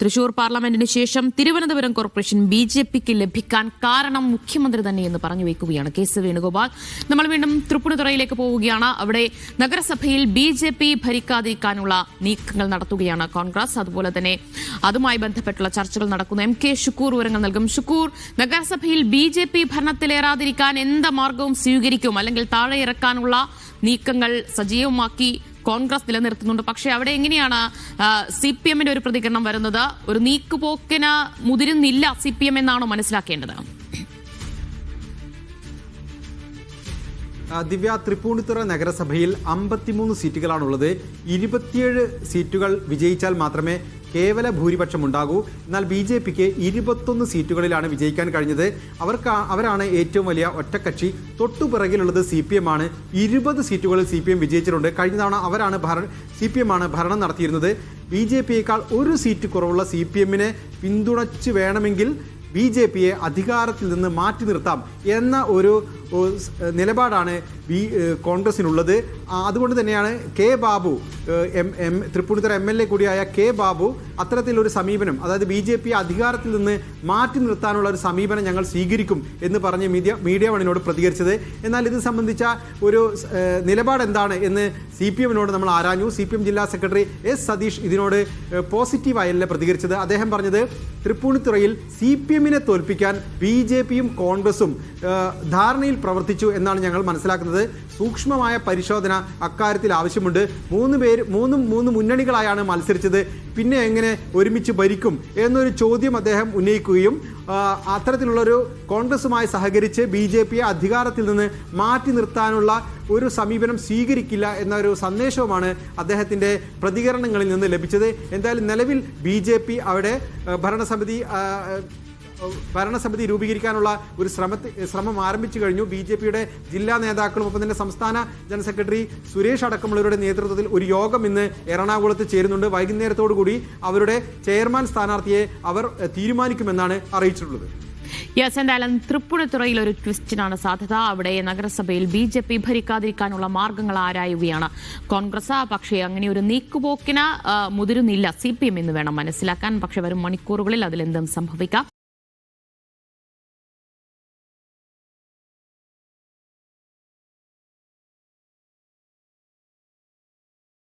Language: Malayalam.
തൃശൂർ പാർലമെന്റിന് ശേഷം തിരുവനന്തപുരം കോർപ്പറേഷൻ ബിജെപിക്ക് ലഭിക്കാൻ കാരണം മുഖ്യമന്ത്രി തന്നെയെന്ന് പറഞ്ഞു വയ്ക്കുകയാണ് കെ.സി. വേണുഗോപാൽ. നമ്മൾ വീണ്ടും തൃപ്പൂണിത്തുറയിലേക്ക് പോവുകയാണ്. അവിടെ നഗരസഭയിൽ ബിജെപി ഭരിക്കാതിരിക്കാനുള്ള നീക്കങ്ങൾ നടത്തുകയാണ് കോൺഗ്രസ്. അതുപോലെ തന്നെ അതുമായി ബന്ധപ്പെട്ടുള്ള ചർച്ചകൾ നടക്കുന്നു. എം.കെ. ഷുക്കൂർ വിവരങ്ങൾ നൽകും. ഷുക്കൂർ, നഗരസഭയിൽ ബിജെപി ഭരണത്തിലേറാതിരിക്കാൻ എന്ത് മാർഗവും സ്വീകരിക്കും, അല്ലെങ്കിൽ താഴെ ഇറക്കാനുള്ള നീക്കങ്ങൾ സജീവമാക്കി കോൺഗ്രസ് നിലനിർത്തുന്നുണ്ട്. പക്ഷേ അവിടെ എങ്ങനെയാണ് CPM-ന്റെ ഒരു പ്രതികരണം വരുന്നത്? ഒരു നീക്കുപോക്കിന് മുതിരുന്നില്ല CPM എന്നാണോ മനസ്സിലാക്കേണ്ടത്? ദിവ്യ, തൃപ്പൂണിത്തുറ നഗരസഭയിൽ 53 സീറ്റുകളാണുള്ളത്. 27 സീറ്റുകൾ വിജയിച്ചാൽ മാത്രമേ കേവല ഭൂരിപക്ഷം ഉണ്ടാകൂ. എന്നാൽ BJPക്ക് 21 സീറ്റുകളിലാണ് വിജയിക്കാൻ കഴിഞ്ഞത്. അവരാണ് ഏറ്റവും വലിയ ഒറ്റക്കക്ഷി. തൊട്ടുപിറകിലുള്ളത് CPM ആണ്. 20 സീറ്റുകളിൽ CPM വിജയിച്ചിട്ടുണ്ട്. കഴിഞ്ഞ തവണ CPM ആണ് ഭരണം നടത്തിയിരുന്നത്. BJPയേക്കാൾ ഒരു സീറ്റ് കുറവുള്ള CPM-നെ പിന്തുണച്ച് വേണമെങ്കിൽ BJPയെ അധികാരത്തിൽ നിന്ന് മാറ്റി നിർത്താം എന്ന ഒരു നിലപാടാണ് കോൺഗ്രസിനുള്ളത്. അതുകൊണ്ട് തന്നെയാണ് കെ ബാബു, തൃപ്പൂണിത്തുറ MLA കൂടിയായ കെ ബാബു അത്തരത്തിലൊരു സമീപനം, അതായത് BJPയെ അധികാരത്തിൽ നിന്ന് മാറ്റി നിർത്താനുള്ള ഒരു സമീപനം ഞങ്ങൾ സ്വീകരിക്കും എന്ന് പറഞ്ഞ് മീഡിയ വണിനോട് പ്രതികരിച്ചത്. എന്നാൽ ഇത് സംബന്ധിച്ച ഒരു നിലപാട് എന്താണ് എന്ന് CPM-നോട് നമ്മൾ ആരാഞ്ഞു. CPM ജില്ലാ സെക്രട്ടറി S. സതീഷ് ഇതിനോട് പോസിറ്റീവായല്ല പ്രതികരിച്ചത്. അദ്ദേഹം പറഞ്ഞത്, തൃപ്പൂണിത്തുറയിൽ CPM-നെ തോൽപ്പിക്കാൻ BJPയും കോൺഗ്രസും ധാരണയിൽ പ്രവർത്തിച്ചു എന്നാണ് ഞങ്ങൾ മനസ്സിലാക്കുന്നത്. സൂക്ഷ്മമായ പരിശോധന അക്കാര്യത്തിൽ ആവശ്യമുണ്ട്. മൂന്ന് മുന്നണികളായാണ് മത്സരിച്ചത്, പിന്നെ എങ്ങനെ ഒരുമിച്ച് ഭരിക്കും എന്നൊരു ചോദ്യം അദ്ദേഹം ഉന്നയിക്കുകയും അത്തരത്തിലുള്ളൊരു കോൺഗ്രസുമായി സഹകരിച്ച് BJPയെ അധികാരത്തിൽ നിന്ന് മാറ്റി നിർത്താനുള്ള ഒരു സമീപനം സ്വീകരിക്കില്ല എന്നൊരു സന്ദേശവുമാണ് അദ്ദേഹത്തിൻ്റെ പ്രതികരണങ്ങളിൽ നിന്ന് ലഭിച്ചത്. എന്തായാലും നിലവിൽ BJP അവിടെ ഭരണസമിതി രൂപീകരിക്കാനുള്ള ഒരു ശ്രമം ആരംഭിച്ചു കഴിഞ്ഞു. BJPയുടെ ജില്ലാ നേതാക്കളും ഒപ്പം തന്നെ സംസ്ഥാന ജനറൽ സെക്രട്ടറി സുരേഷ് അടക്കമുള്ളവരുടെ നേതൃത്വത്തിൽ ഒരു യോഗം ഇന്ന് എറണാകുളത്ത് ചേരുന്നുണ്ട്. വൈകുന്നേരത്തോടുകൂടി അവരുടെ ചെയർമാൻ സ്ഥാനാർത്ഥിയെ അവർ തീരുമാനിക്കുമെന്നാണ് അറിയിച്ചിട്ടുള്ളത്. എന്തായാലും തൃപ്പൂണിത്തുറയിൽ ഒരു ട്വിസ്റ്റിനാണ് സാധ്യത. അവിടെ നഗരസഭയിൽ BJP ഭരിക്കാതിരിക്കാനുള്ള മാർഗങ്ങൾ ആരായുകയാണ് കോൺഗ്രസ്. പക്ഷേ അങ്ങനെ ഒരു നീക്കുപോക്കിന് മുതിരുന്നില്ല CPM എന്ന് വേണം മനസ്സിലാക്കാൻ. പക്ഷെ വരും മണിക്കൂറുകളിൽ അതിലെന്തും സംഭവിക്കാം.